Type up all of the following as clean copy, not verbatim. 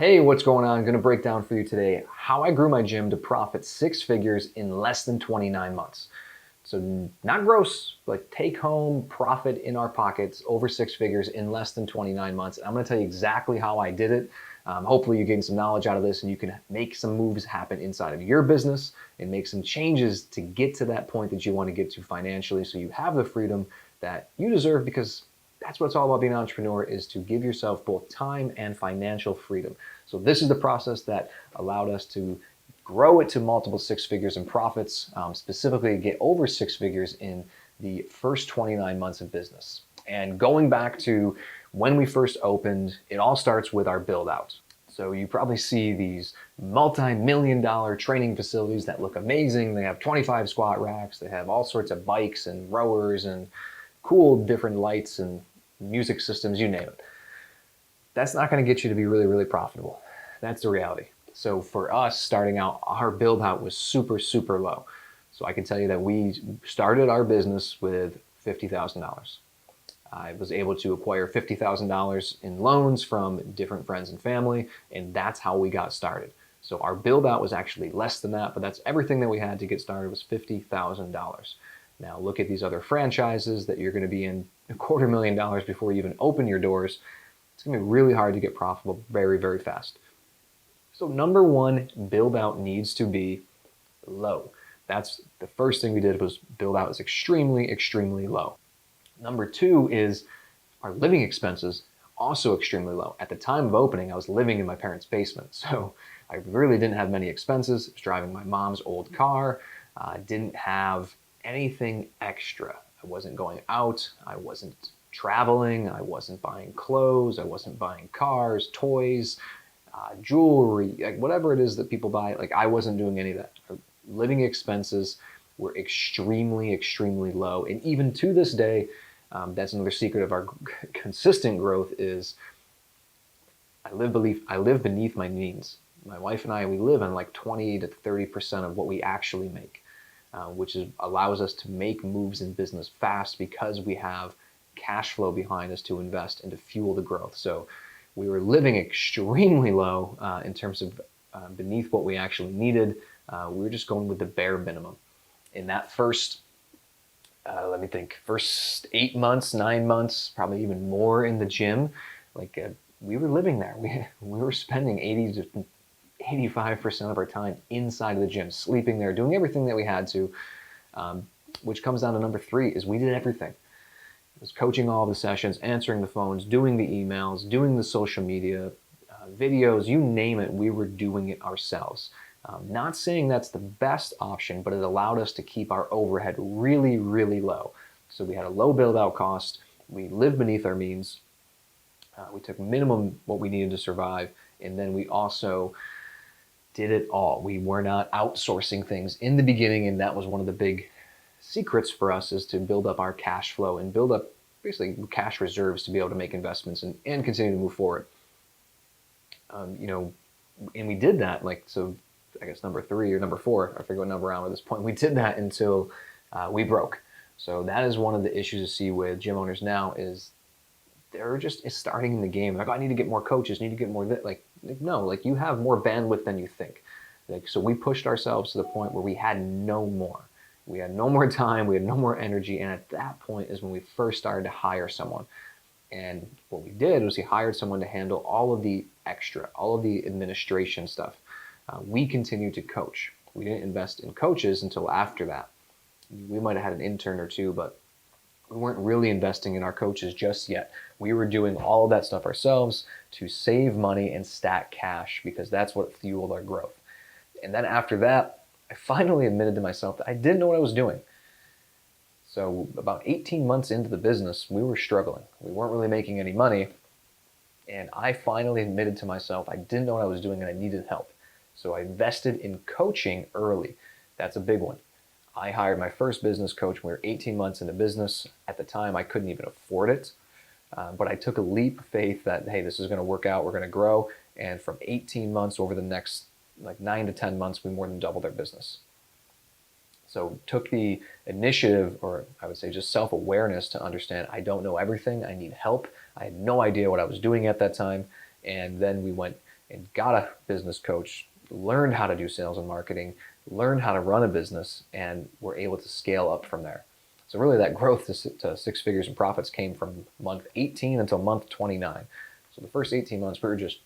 Hey, what's going on? I'm going to break down for you today how I grew my gym to profit six figures in less than 29 months. So not gross, but take home profit in our pockets over six figures in less than 29 months. I'm going to tell you exactly how I did it. Hopefully you gain some knowledge out of this and you can make some moves happen inside of your business and make some changes to get to that point that you want to get to financially so you have the freedom that you deserve, because that's what it's all about being an entrepreneur, is to give yourself both time and financial freedom. So this is the process that allowed us to grow it to multiple six figures in profits, specifically get over six figures in the first 29 months of business. And going back to when we first opened, it all starts with our build out. So you probably see these multi-million-dollar training facilities that look amazing. They have 25 squat racks. They have all sorts of bikes and rowers and cool different lights and music systems, you name it. That's not going to get you to be really, really profitable. That's the reality. So for us, starting out, our build out was super, super low. So I can tell you that we started our business with $50,000. I was able to acquire $50,000 in loans from different friends and family, and that's how we got started. So our build out was actually less than that, but that's everything that we had to get started was $50,000. Now look at these other franchises that you're going to be in $250,000 before you even open your doors. It's going to be really hard to get profitable very, very fast. So number one, build out needs to be low. That's the first thing we did, was build out is extremely, extremely low. Number two is our living expenses, also extremely low. At the time of opening, I was living in my parents' basement. So I really didn't have many expenses. I was driving my mom's old car. Didn't have anything extra. I wasn't going out. I wasn't traveling. I wasn't buying clothes. I wasn't buying cars, toys, jewelry, like whatever it is that people buy. Like, I wasn't doing any of that. Living expenses were extremely, extremely low. And even to this day, that's another secret of our consistent growth, is I live beneath my means. My wife and I, we live on like 20 to 30% of what we actually make, which allows us to make moves in business fast because we have cash flow behind us to invest and to fuel the growth. So we were living extremely low in terms of beneath what we actually needed. We were just going with the bare minimum. In that first, first 8 months, 9 months, probably even more in the gym, we were living there. We were spending 80 to 85% of our time inside of the gym, sleeping there, doing everything that we had to, which comes down to number three, is we did everything. It was coaching all the sessions, answering the phones, doing the emails, doing the social media, videos, you name it, we were doing it ourselves. Not saying that's the best option, but it allowed us to keep our overhead really, really low. So we had a low build-out cost. We lived beneath our means. We took minimum what we needed to survive, and then we also did it all. We were not outsourcing things in the beginning, and that was one of the big secrets for us, is to build up our cash flow and build up basically cash reserves to be able to make investments and continue to move forward. And we did that, so I guess number three or number four, I forget what number I'm at this point. We did that until we broke. So that is one of the issues to see with gym owners now, is they're just starting in the game. Like, oh, I need to get more coaches, need to get more, no, you have more bandwidth than you think. So we pushed ourselves to the point where we had no more. We had no more time, we had no more energy, and at that point is when we first started to hire someone. And what we did was we hired someone to handle all of the extra, all of the administration stuff. We continued to coach. We didn't invest in coaches until after that. We might have had an intern or two, but we weren't really investing in our coaches just yet. We were doing all of that stuff ourselves to save money and stack cash, because that's what fueled our growth. And then after that, I finally admitted to myself that I didn't know what I was doing. So about 18 months into the business, we were struggling. We weren't really making any money. And I finally admitted to myself I didn't know what I was doing and I needed help. So I invested in coaching early. That's a big one. I hired my first business coach when we were 18 months into business. At the time, I couldn't even afford it. But I took a leap of faith that, hey, this is going to work out. We're going to grow. And from 18 months over the next 9 to 10 months, we more than doubled our business. So took the initiative, or I would say just self-awareness, to understand I don't know everything. I need help. I had no idea what I was doing at that time. And then we went and got a business coach, learned how to do sales and marketing, learned how to run a business, and were able to scale up from there. So really that growth to six figures in profits came from month 18 until month 29. So the first 18 months, we were just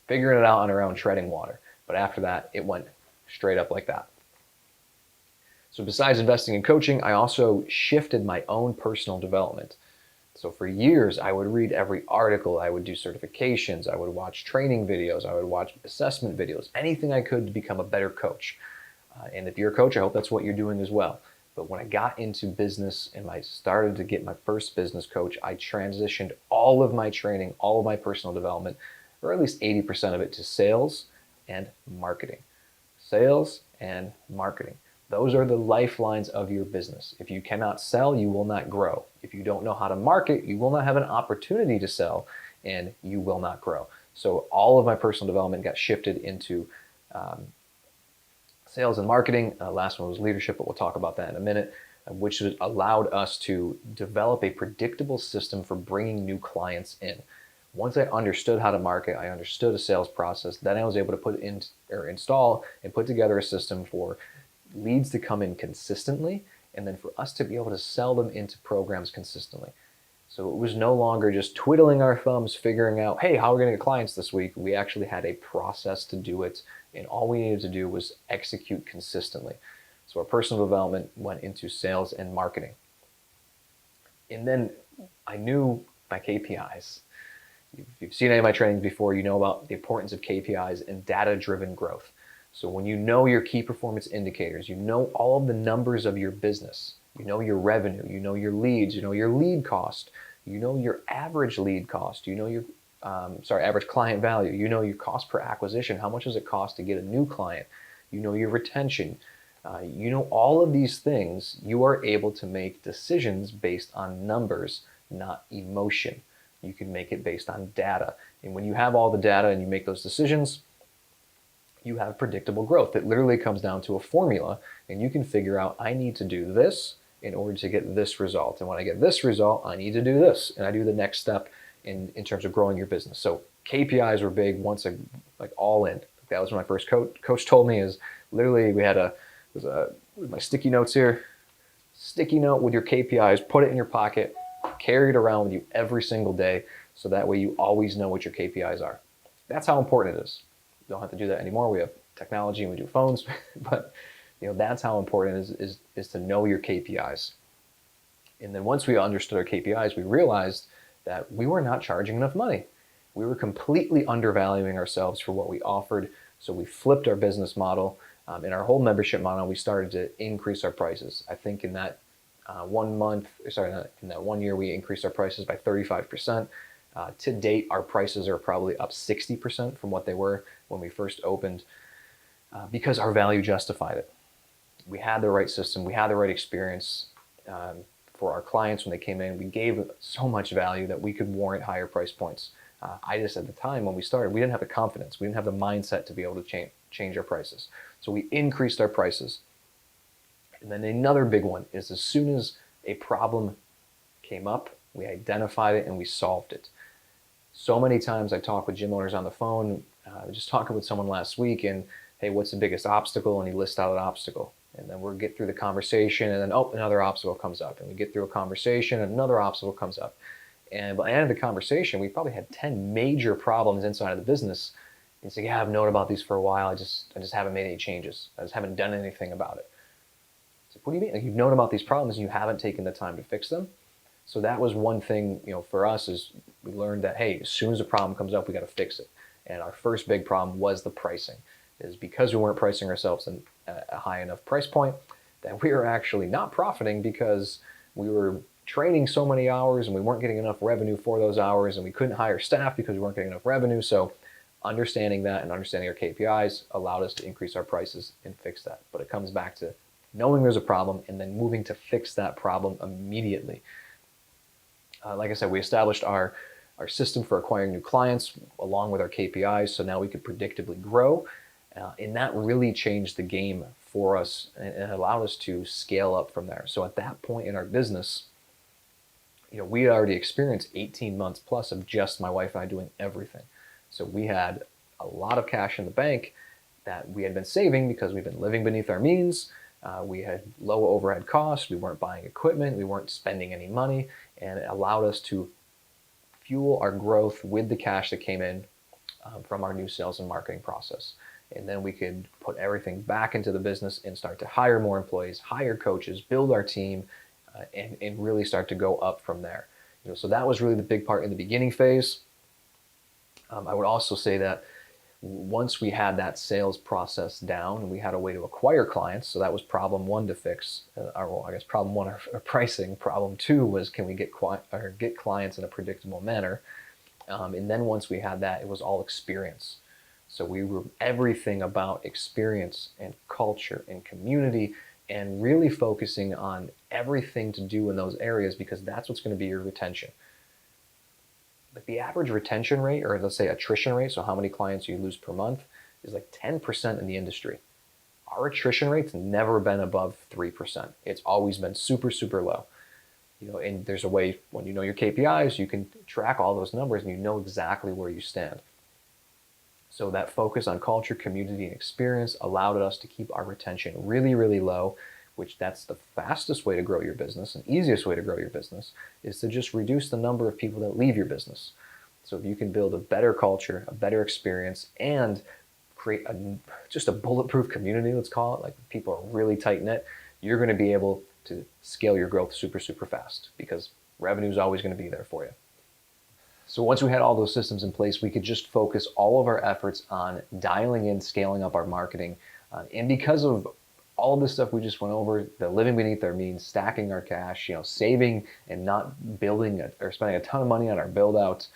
figuring it out on our own, treading water. But after that, it went straight up like that. So besides investing in coaching, I also shifted my own personal development. So for years, I would read every article, I would do certifications, I would watch training videos, I would watch assessment videos, anything I could to become a better coach. And if you're a coach, I hope that's what you're doing as well. But when I got into business and I started to get my first business coach, I transitioned all of my training, all of my personal development, or at least 80% of it, to sales and marketing. Sales and marketing. Those are the lifelines of your business. If you cannot sell, you will not grow. If you don't know how to market, you will not have an opportunity to sell, and you will not grow. So all of my personal development got shifted into sales and marketing. Last one was leadership, but we'll talk about that in a minute, which allowed us to develop a predictable system for bringing new clients in. Once I understood how to market, I understood a sales process, then I was able to put in or install and put together a system for leads to come in consistently, and then for us to be able to sell them into programs consistently. So it was no longer just twiddling our thumbs, figuring out, hey, how are we going to get clients this week? We actually had a process to do it, and all we needed to do was execute consistently. So our personal development went into sales and marketing. And then I knew my KPIs. If you've seen any of my trainings before, you know about the importance of KPIs and data-driven growth. So when you know your key performance indicators, you know all of the numbers of your business, you know your revenue, you know your leads, you know your lead cost, you know your average lead cost, you know your average client value, you know your cost per acquisition, how much does it cost to get a new client, you know your retention, you know all of these things, you are able to make decisions based on numbers, not emotion. You can make it based on data. And when you have all the data and you make those decisions, you have predictable growth. It literally comes down to a formula, and you can figure out, I need to do this in order to get this result. And when I get this result, I need to do this. And I do the next step in terms of growing your business. So KPIs were big once I all in. That was when my first coach told me, is literally we had my sticky notes here, sticky note with your KPIs, put it in your pocket, carry it around with you every single day. So that way you always know what your KPIs are. That's how important it is. Don't have to do that anymore. We have technology and we do phones, but that's how important it is to know your KPIs. And then once we understood our KPIs, we realized that we were not charging enough money. We were completely undervaluing ourselves for what we offered. So we flipped our business model. In our whole membership model, we started to increase our prices. I think in that 1 year, we increased our prices by 35%. To date, our prices are probably up 60% from what they were when we first opened, because our value justified it. We had the right system, we had the right experience for our clients when they came in. We gave so much value that we could warrant higher price points. I just, at the time when we started, we didn't have the confidence, we didn't have the mindset to be able to change our prices. So we increased our prices. And then another big one is, as soon as a problem came up, we identified it and we solved it. So many times I talk with gym owners on the phone. I was just talking with someone last week, and hey, what's the biggest obstacle? And he lists out an obstacle. And then we'll get through the conversation, and then, another obstacle comes up. And we get through a conversation, and another obstacle comes up. And by the end of the conversation, we probably had 10 major problems inside of the business. And say, yeah, I've known about these for a while. I just haven't made any changes. I just haven't done anything about it. It's like, what do you mean? Like, you've known about these problems and you haven't taken the time to fix them? So that was one thing, for us, is we learned that, hey, as soon as a problem comes up, we got to fix it. And our first big problem was the pricing. Is because we weren't pricing ourselves at a high enough price point, that we were actually not profiting, because we were training so many hours and we weren't getting enough revenue for those hours, and we couldn't hire staff because we weren't getting enough revenue. So understanding that and understanding our KPIs allowed us to increase our prices and fix that. But it comes back to knowing there's a problem and then moving to fix that problem immediately. Like I said, we established our system for acquiring new clients along with our KPIs, so now we could predictably grow. And that really changed the game for us, and it allowed us to scale up from there. So at that point in our business, we had already experienced 18 months plus of just my wife and I doing everything. So we had a lot of cash in the bank that we had been saving because we've been living beneath our means. We had low overhead costs. We weren't buying equipment. We weren't spending any money. And it allowed us to fuel our growth with the cash that came in from our new sales and marketing process. And then we could put everything back into the business and start to hire more employees, hire coaches, build our team, and really start to go up from there. So that was really the big part in the beginning phase. I would also say that once we had that sales process down and we had a way to acquire clients, so that was problem one to fix. Problem one, our pricing. Problem two was, can we get clients in a predictable manner? And then once we had that, it was all experience. So we were everything about experience and culture and community, and really focusing on everything to do in those areas, because that's what's going to be your retention. Like the average retention rate, or let's say attrition rate, so how many clients you lose per month, is like 10% in the industry. Our attrition rate's never been above 3%. It's always been super, super low. And there's a way, when you know your KPIs, you can track all those numbers and you know exactly where you stand. So that focus on culture, community, and experience allowed us to keep our retention really, really low, which that's the fastest way to grow your business and easiest way to grow your business, is to just reduce the number of people that leave your business. So if you can build a better culture, a better experience, and create just a bulletproof community, let's call it, like people are really tight knit, you're going to be able to scale your growth super, super fast, because revenue is always going to be there for you. So once we had all those systems in place, we could just focus all of our efforts on dialing in, scaling up our marketing. And because of all of this stuff we just went over, the living beneath our means, stacking our cash, saving and not building or spending a ton of money on our build out,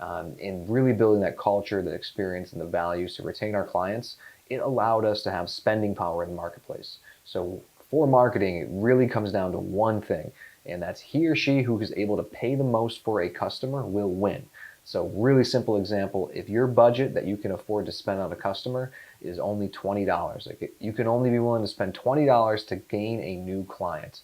and really building that culture, the experience, and the values to retain our clients, it allowed us to have spending power in the marketplace. So for marketing, it really comes down to one thing, and that's he or she who is able to pay the most for a customer will win. So really simple example, if your budget that you can afford to spend on a customer is only $20, like you can only be willing to spend $20 to gain a new client.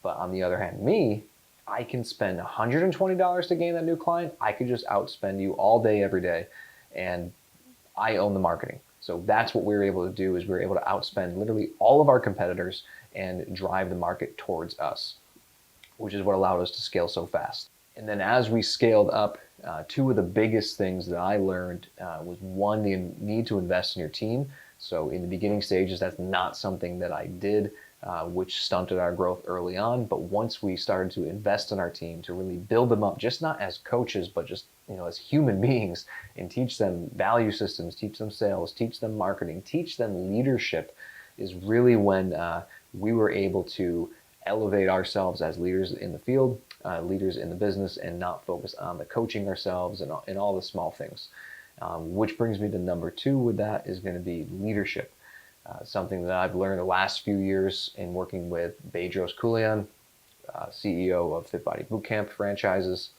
But on the other hand, me, I can spend $120 to gain that new client. I could just outspend you all day, every day, and I own the marketing. So that's what we were able to do, is we were able to outspend literally all of our competitors and drive the market towards us, which is what allowed us to scale so fast. And then as we scaled up, two of the biggest things that I learned was, one, the need to invest in your team. So in the beginning stages, that's not something that I did, which stunted our growth early on. But once we started to invest in our team, to really build them up, just not as coaches, but just as human beings, and teach them value systems, teach them sales, teach them marketing, teach them leadership, is really when we were able to elevate ourselves as leaders in the field, leaders in the business, and not focus on the coaching ourselves and all the small things. Which brings me to number two with that, is going to be leadership. Something that I've learned the last few years in working with Bedros Keuilian, CEO of Fit Body Bootcamp franchises,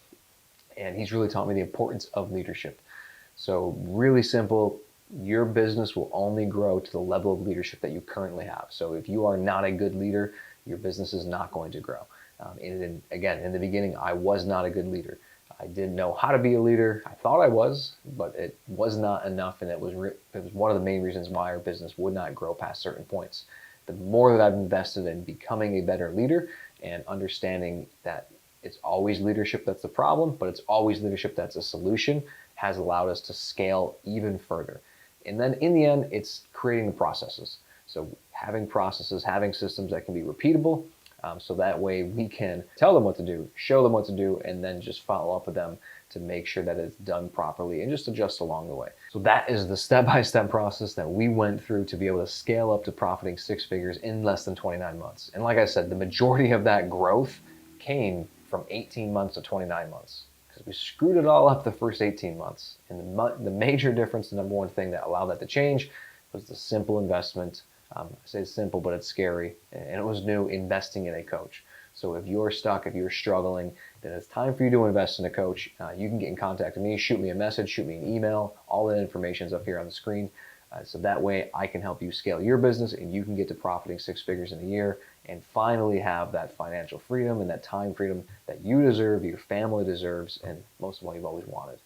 and he's really taught me the importance of leadership. So really simple, your business will only grow to the level of leadership that you currently have. So if you are not a good leader, your business is not going to grow. And again, in the beginning, I was not a good leader. I didn't know how to be a leader. I thought I was, but it was not enough, and it was one of the main reasons why our business would not grow past certain points. The more that I've invested in becoming a better leader and understanding that it's always leadership that's the problem, but it's always leadership that's a solution, has allowed us to scale even further. And then in the end, it's creating the processes. So having processes, having systems that can be repeatable, so that way we can tell them what to do, show them what to do, and then just follow up with them to make sure that it's done properly and just adjust along the way. So that is the step-by-step process that we went through to be able to scale up to profiting six figures in less than 29 months. And like I said, the majority of that growth came from 18 months to 29 months, because we screwed it all up the first 18 months. And the major difference, the number one thing that allowed that to change, was the simple investment. I say it's simple, but it's scary, and it was new, investing in a coach. So if you're stuck, if you're struggling, then it's time for you to invest in a coach. You can get in contact with me, shoot me a message, shoot me an email. All that information is up here on the screen. So that way I can help you scale your business, and you can get to profiting six figures in a year, and finally have that financial freedom and that time freedom that you deserve, your family deserves, and most of all, you've always wanted.